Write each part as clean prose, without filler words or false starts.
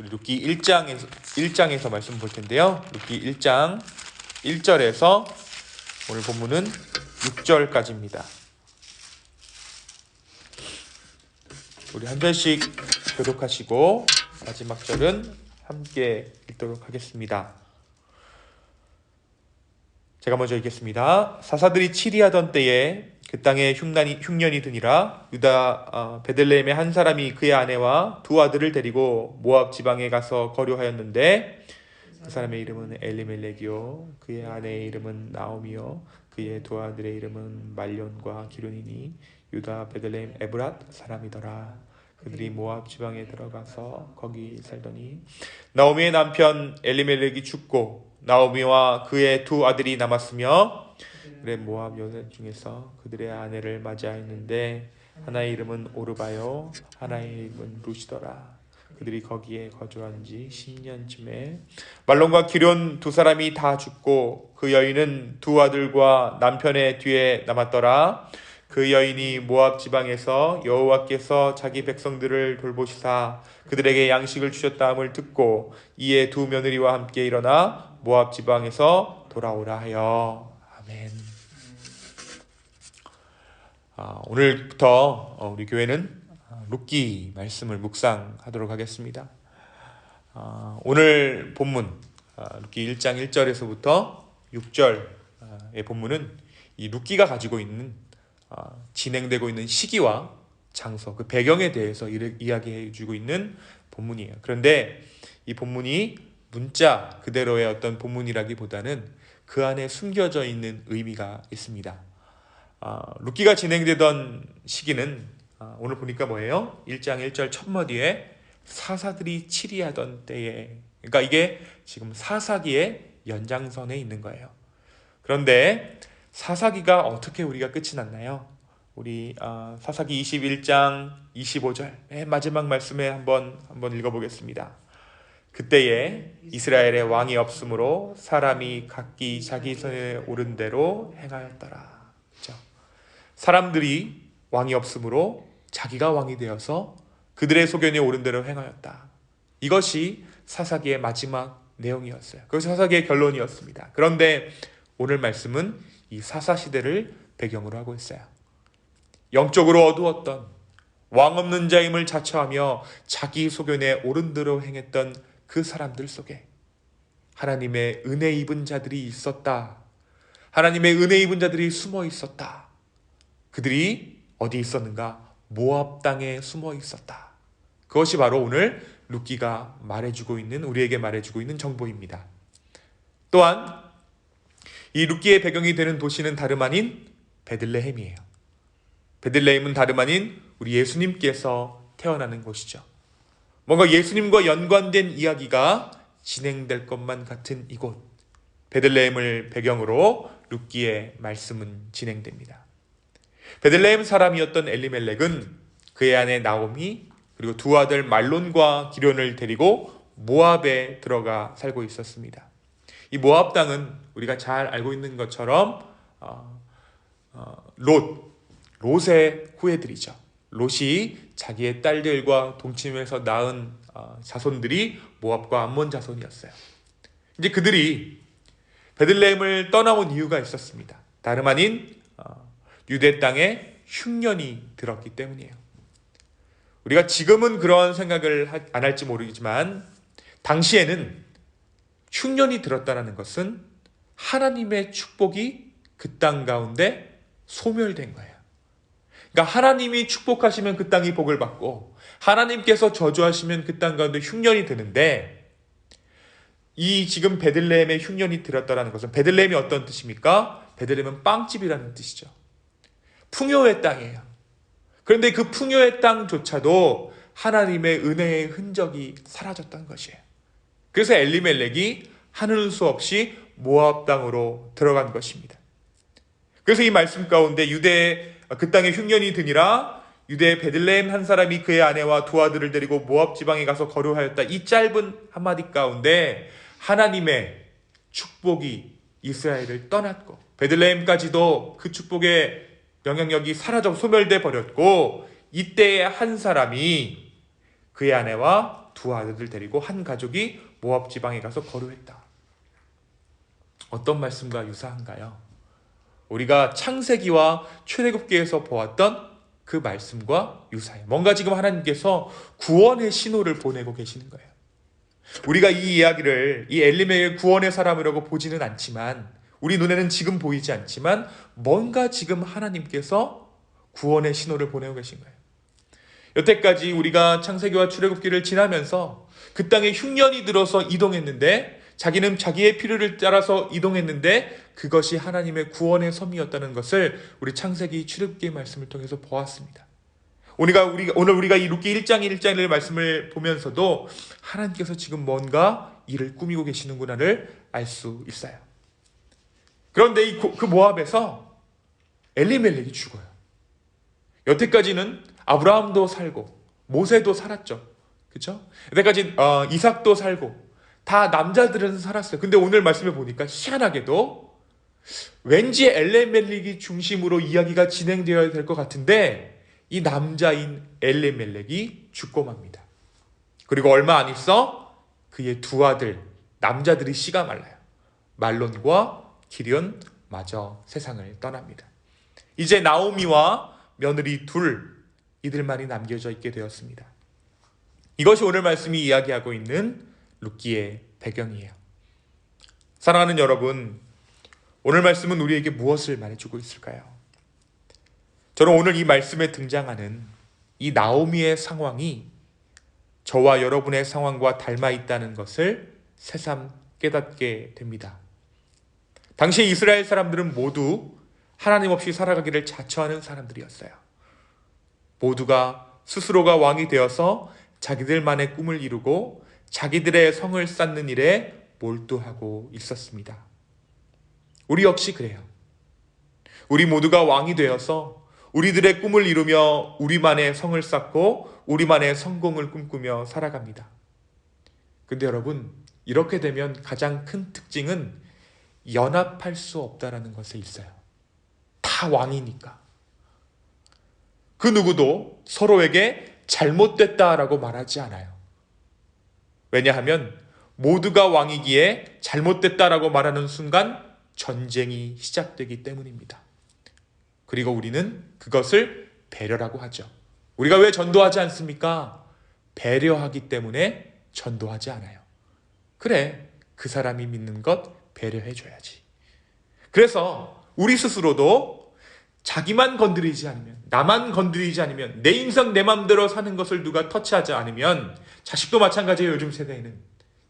우리 룻기 1장에서 말씀 볼 텐데요. 룻기 1장 1절에서 오늘 본문은 6절까지입니다. 우리 한 절씩 교독하시고 마지막 절은 함께 읽도록 하겠습니다. 제가 먼저 읽겠습니다. 사사들이 치리하던 때에 그 땅에 흉년이 드니라. 유다 베들레헴의 한 사람이 그의 아내와 두 아들을 데리고 모압 지방에 가서 거류하였는데 그 사람의 이름은 엘리멜렉이요 그의 아내의 이름은 나오미요 그의 두 아들의 이름은 말론과 기륜이니 유다 베들레헴 에브랏 사람이더라. 그들이 모압 지방에 들어가서 거기 살더니 나오미의 남편 엘리멜렉이 죽고 나오미와 그의 두 아들이 남았으며 그의 모압 여자 중에서 그들의 아내를 맞이하였는데 하나의 이름은 오르바요 하나의 이름은 루시더라. 그들이 거기에 거주한 지 10년쯤에 말론과 기륜 두 사람이 다 죽고 그 여인은 두 아들과 남편의 뒤에 남았더라. 그 여인이 모압 지방에서 여호와께서 자기 백성들을 돌보시사 그들에게 양식을 주셨다함을 듣고 이에 두 며느리와 함께 일어나 모압 지방에서 돌아오라 하여. 아멘. 오늘부터 우리 교회는 룻기 말씀을 묵상하도록 하겠습니다. 오늘 본문 룻기 1장 1절에서부터 6절의 본문은 이 룻기가 가지고 있는 진행되고 있는 시기와 장소, 그 배경에 대해서 이야기해 주고 있는 본문이에요. 그런데 이 본문이 문자 그대로의 어떤 본문이라기보다는 그 안에 숨겨져 있는 의미가 있습니다. 룻기가 진행되던 시기는 오늘 보니까 뭐예요? 1장 1절 첫마디에 사사들이 치리하던 때에, 그러니까 이게 지금 사사기의 연장선에 있는 거예요. 그런데 사사기가 어떻게 우리가 끝이 났나요? 우리 사사기 21장 25절 맨 마지막 말씀에 한번 읽어보겠습니다. 그때에 이스라엘의 왕이 없으므로 사람이 각기 자기 손에 오른 대로 행하였더라. 그렇죠? 사람들이 왕이 없으므로 자기가 왕이 되어서 그들의 소견에 오른 대로 행하였다. 이것이 사사기의 마지막 내용이었어요. 그것이 사사기의 결론이었습니다. 그런데 오늘 말씀은 이 사사시대를 배경으로 하고 있어요. 영적으로 어두웠던 왕 없는 자임을 자처하며 자기 소견에 옳은 대로 행했던 그 사람들 속에 하나님의 은혜 입은 자들이 있었다. 하나님의 은혜 입은 자들이 숨어 있었다. 그들이 어디 있었는가? 모압 땅에 숨어 있었다. 그것이 바로 오늘 룻기가 우리에게 말해주고 있는 정보입니다. 또한 이 룻기의 배경이 되는 도시는 다름 아닌 베들레헴이에요. 베들레헴은 다름 아닌 우리 예수님께서 태어나는 곳이죠. 뭔가 예수님과 연관된 이야기가 진행될 것만 같은 이곳 베들레헴을 배경으로 룻기의 말씀은 진행됩니다. 베들레헴 사람이었던 엘리멜렉은 그의 아내 나오미 그리고 두 아들 말론과 기륜을 데리고 모압에 들어가 살고 있었습니다. 이 모압 땅은 우리가 잘 알고 있는 것처럼 롯의 후예들이죠. 롯이 자기의 딸들과 동침해서 낳은 자손들이 모압과 암몬 자손이었어요. 이제 그들이 베들레헴을 떠나온 이유가 있었습니다. 다름 아닌 유대 땅에 흉년이 들었기 때문이에요. 우리가 지금은 그런 생각을 안 할지 모르지만 당시에는 흉년이 들었다는 것은 하나님의 축복이 그 땅 가운데 소멸된 거예요. 그러니까 하나님이 축복하시면 그 땅이 복을 받고 하나님께서 저주하시면 그 땅 가운데 흉년이 드는데 이 지금 베들레헴에 흉년이 들었다는 것은 베들레헴이 어떤 뜻입니까? 베들레헴은 빵집이라는 뜻이죠. 풍요의 땅이에요. 그런데 그 풍요의 땅조차도 하나님의 은혜의 흔적이 사라졌던 것이에요. 그래서 엘리멜렉이 하늘 수 없이 모압 땅으로 들어간 것입니다. 그래서 이 말씀 가운데 그 땅에 흉년이 드니라 유대 베들레헴 한 사람이 그의 아내와 두 아들을 데리고 모압 지방에 가서 거류하였다. 이 짧은 한마디 가운데 하나님의 축복이 이스라엘을 떠났고 베들레헴까지도 그 축복의 영향력이 사라져 소멸돼 버렸고 이때에 한 사람이 그의 아내와 두 아들들 데리고 한 가족이 모압 지방에 가서 거류했다. 어떤 말씀과 유사한가요? 우리가 창세기와 출애굽기에서 보았던 그 말씀과 유사해요. 뭔가 지금 하나님께서 구원의 신호를 보내고 계시는 거예요. 우리가 이 이야기를 이 엘리멜렉을 구원의 사람이라고 보지는 않지만, 우리 눈에는 지금 보이지 않지만 뭔가 지금 하나님께서 구원의 신호를 보내고 계신 거예요. 여태까지 우리가 창세기와 출애굽기를 지나면서 그 땅에 흉년이 들어서 이동했는데, 자기는 자기의 필요를 따라서 이동했는데 그것이 하나님의 구원의 섬이었다는 것을 우리 창세기 출애굽기의 말씀을 통해서 보았습니다. 오늘 우리가 이 룻기 1장 1장의 말씀을 보면서도 하나님께서 지금 뭔가 일을 꾸미고 계시는구나를 알 수 있어요. 그런데 그 모압에서 엘리멜렉이 죽어요. 여태까지는 아브라함도 살고 모세도 살았죠. 그렇죠? 여태까지 이삭도 살고 다 남자들은 살았어요. 근데 오늘 말씀을 보니까 희한하게도 왠지 엘리멜렉이 중심으로 이야기가 진행되어야 될 것 같은데 이 남자인 엘리멜렉이 죽고 맙니다. 그리고 얼마 안 있어 그의 두 아들 남자들이 씨가 말라요. 말론과 기럧 마저 세상을 떠납니다. 이제 나오미와 며느리 둘, 이들만이 남겨져 있게 되었습니다. 이것이 오늘 말씀이 이야기하고 있는 룻기의 배경이에요. 사랑하는 여러분, 오늘 말씀은 우리에게 무엇을 말해주고 있을까요? 저는 오늘 이 말씀에 등장하는 이 나오미의 상황이 저와 여러분의 상황과 닮아 있다는 것을 새삼 깨닫게 됩니다. 당시 이스라엘 사람들은 모두 하나님 없이 살아가기를 자처하는 사람들이었어요. 모두가 스스로가 왕이 되어서 자기들만의 꿈을 이루고 자기들의 성을 쌓는 일에 몰두하고 있었습니다. 우리 역시 그래요. 우리 모두가 왕이 되어서 우리들의 꿈을 이루며 우리만의 성을 쌓고 우리만의 성공을 꿈꾸며 살아갑니다. 근데 여러분, 이렇게 되면 가장 큰 특징은 연합할 수 없다라는 것에 있어요. 다 왕이니까. 그 누구도 서로에게 잘못됐다라고 말하지 않아요. 왜냐하면 모두가 왕이기에 잘못됐다라고 말하는 순간 전쟁이 시작되기 때문입니다. 그리고 우리는 그것을 배려라고 하죠. 우리가 왜 전도하지 않습니까? 배려하기 때문에 전도하지 않아요. 그래, 그 사람이 믿는 것 배려해줘야지. 그래서 우리 스스로도 자기만 건드리지 않으면, 나만 건드리지 않으면, 내 인생 내 맘대로 사는 것을 누가 터치하지 않으면, 자식도 마찬가지예요. 요즘 세대에는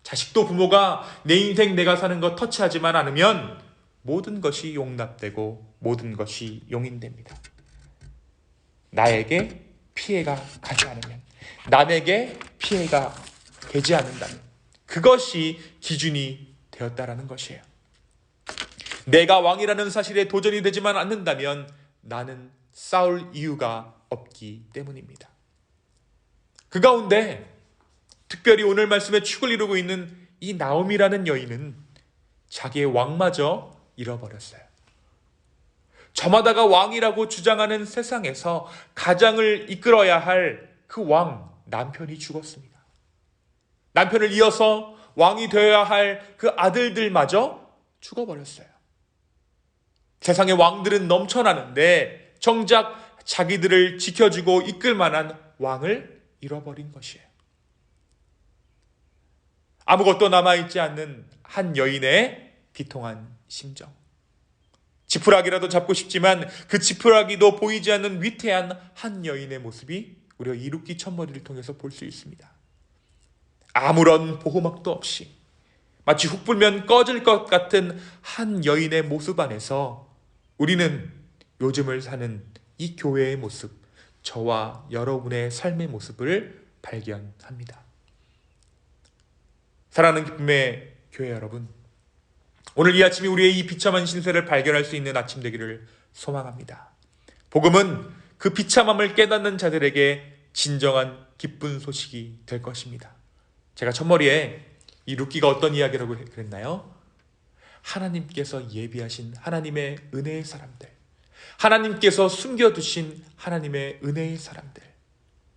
자식도 부모가 내 인생 내가 사는 것 터치하지만 않으면 모든 것이 용납되고 모든 것이 용인됩니다. 나에게 피해가 가지 않으면, 남에게 피해가 되지 않는다면 그것이 기준이 되었다라는 것이에요. 내가 왕이라는 사실에 도전이 되지만 않는다면 나는 싸울 이유가 없기 때문입니다. 그 가운데 특별히 오늘 말씀에 축을 이루고 있는 이 나오미라는 여인은 자기의 왕마저 잃어버렸어요. 저마다가 왕이라고 주장하는 세상에서 가장을 이끌어야 할 그 왕, 남편이 죽었습니다. 남편을 이어서 왕이 되어야 할 그 아들들마저 죽어버렸어요. 세상의 왕들은 넘쳐나는데 정작 자기들을 지켜주고 이끌 만한 왕을 잃어버린 것이에요. 아무것도 남아있지 않는 한 여인의 비통한 심정. 지푸라기라도 잡고 싶지만 그 지푸라기도 보이지 않는 위태한 한 여인의 모습이 우리가 이 룻기 첫머리를 통해서 볼 수 있습니다. 아무런 보호막도 없이 마치 훅 불면 꺼질 것 같은 한 여인의 모습 안에서 우리는 요즘을 사는 이 교회의 모습, 저와 여러분의 삶의 모습을 발견합니다. 사랑하는 기쁨의 교회 여러분, 오늘 이 아침이 우리의 이 비참한 신세를 발견할 수 있는 아침 되기를 소망합니다. 복음은 그 비참함을 깨닫는 자들에게 진정한 기쁜 소식이 될 것입니다. 제가 첫머리에 이 룻기가 어떤 이야기라고 그랬나요? 하나님께서 예비하신 하나님의 은혜의 사람들, 하나님께서 숨겨두신 하나님의 은혜의 사람들,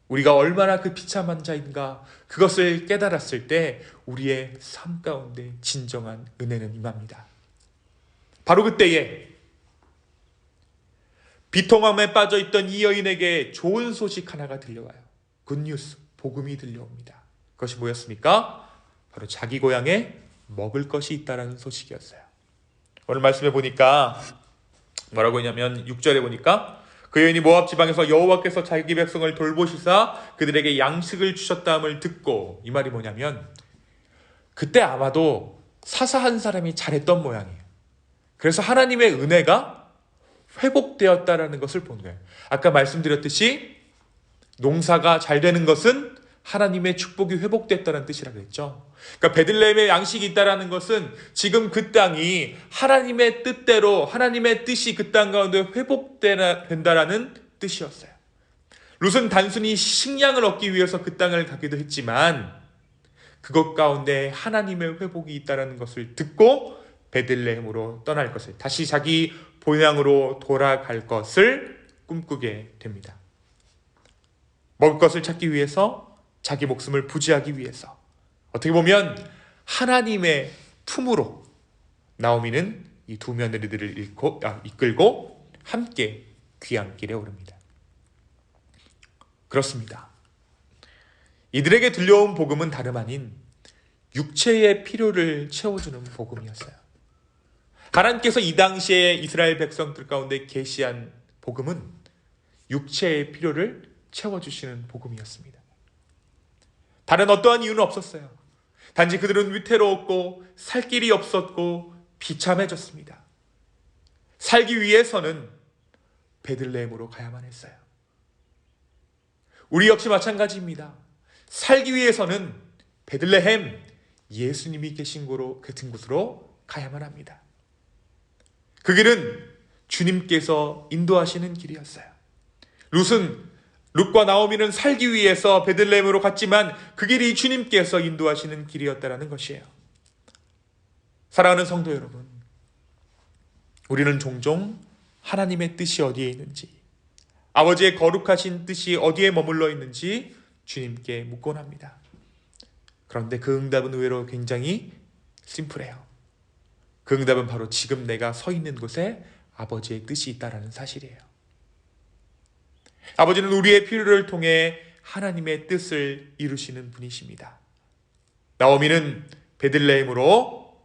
우리가 얼마나 그 비참한 자인가 그것을 깨달았을 때 우리의 삶 가운데 진정한 은혜는 임합니다. 바로 그때에 비통함에 빠져있던 이 여인에게 좋은 소식 하나가 들려와요. 굿뉴스, 복음이 들려옵니다. 그것이 뭐였습니까? 바로 자기 고향에 먹을 것이 있다라는 소식이었어요. 오늘 말씀해 보니까 뭐라고 했냐면 6절에 보니까 그 여인이 모압 지방에서 여호와께서 자기 백성을 돌보시사 그들에게 양식을 주셨다함을 듣고, 이 말이 뭐냐면 그때 아마도 사사한 사람이 잘했던 모양이에요. 그래서 하나님의 은혜가 회복되었다라는 것을 본 거예요. 아까 말씀드렸듯이 농사가 잘 되는 것은 하나님의 축복이 회복됐다는 뜻이라고 했죠. 그러니까 베들레헴에 양식이 있다라는 것은 지금 그 땅이 하나님의 뜻대로 하나님의 뜻이 그 땅 가운데 회복된다라는 뜻이었어요. 룻은 단순히 식량을 얻기 위해서 그 땅을 가기도 했지만 그것 가운데 하나님의 회복이 있다라는 것을 듣고 베들레헴으로 떠날 것을, 다시 자기 본향으로 돌아갈 것을 꿈꾸게 됩니다. 먹을 것을 찾기 위해서, 자기 목숨을 부지하기 위해서, 어떻게 보면 하나님의 품으로 나오미는 이 두 며느리들을 이끌고 함께 귀향길에 오릅니다. 그렇습니다. 이들에게 들려온 복음은 다름 아닌 육체의 필요를 채워주는 복음이었어요. 하나님께서 이 당시에 이스라엘 백성들 가운데 계시한 복음은 육체의 필요를 채워주시는 복음이었습니다. 다른 어떠한 이유는 없었어요. 단지 그들은 위태로웠고 살 길이 없었고 비참해졌습니다. 살기 위해서는 베들레헴으로 가야만 했어요. 우리 역시 마찬가지입니다. 살기 위해서는 베들레헴, 예수님이 계신 곳으로 가야만 합니다. 그 길은 주님께서 인도하시는 길이었어요. 룻과 나오미는 살기 위해서 베들레헴으로 갔지만 그 길이 주님께서 인도하시는 길이었다는 것이에요. 사랑하는 성도 여러분, 우리는 종종 하나님의 뜻이 어디에 있는지, 아버지의 거룩하신 뜻이 어디에 머물러 있는지 주님께 묻곤 합니다. 그런데 그 응답은 의외로 굉장히 심플해요. 그 응답은 바로 지금 내가 서 있는 곳에 아버지의 뜻이 있다는 사실이에요. 아버지는 우리의 필요를 통해 하나님의 뜻을 이루시는 분이십니다. 나오미는 베들레헴으로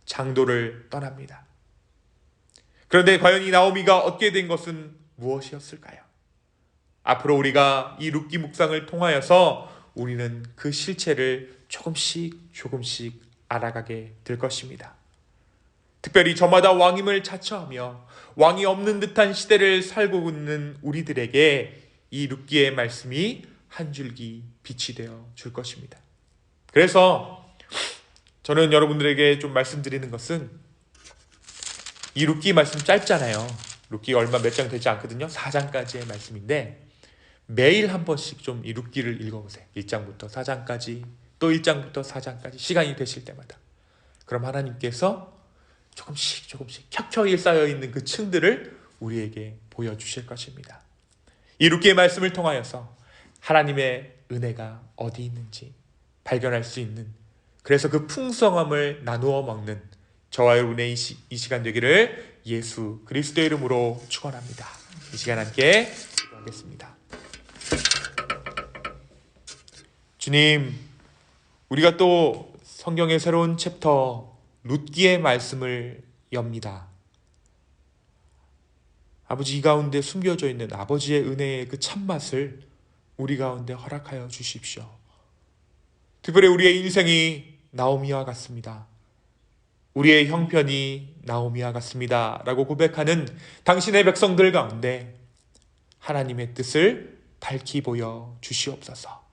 장도를 떠납니다. 그런데 과연 이 나오미가 얻게 된 것은 무엇이었을까요? 앞으로 우리가 이 룻기 묵상을 통하여서 우리는 그 실체를 조금씩 알아가게 될 것입니다. 특별히 저마다 왕임을 자처하며 왕이 없는 듯한 시대를 살고 있는 우리들에게 이 룻기의 말씀이 한 줄기 빛이 되어 줄 것입니다. 그래서 저는 여러분들에게 좀 말씀드리는 것은, 이 룻기 말씀 짧잖아요. 룻기가 얼마 몇 장 되지 않거든요. 4장까지의 말씀인데 매일 한 번씩 좀 이 룻기를 읽어보세요. 1장부터 4장까지, 또 1장부터 4장까지 시간이 되실 때마다. 그럼 하나님께서 조금씩 켜켜이 쌓여있는 그 층들을 우리에게 보여주실 것입니다. 이 룻기의 말씀을 통하여서 하나님의 은혜가 어디 있는지 발견할 수 있는, 그래서 그 풍성함을 나누어 먹는 저와 여러분의 이 시간 되기를 예수 그리스도의 이름으로 축원합니다. 이 시간 함께 기도하겠습니다. 주님, 우리가 또 성경의 새로운 챕터 룻기의 말씀을 엽니다. 아버지, 이 가운데 숨겨져 있는 아버지의 은혜의 그 참맛을 우리 가운데 허락하여 주십시오. 특별히 우리의 인생이 나오미와 같습니다. 우리의 형편이 나오미와 같습니다 라고 고백하는 당신의 백성들 가운데 하나님의 뜻을 밝히 보여 주시옵소서.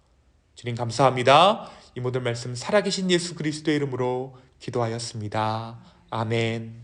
주님 감사합니다. 이 모든 말씀 살아계신 예수 그리스도의 이름으로 기도하였습니다. 아멘.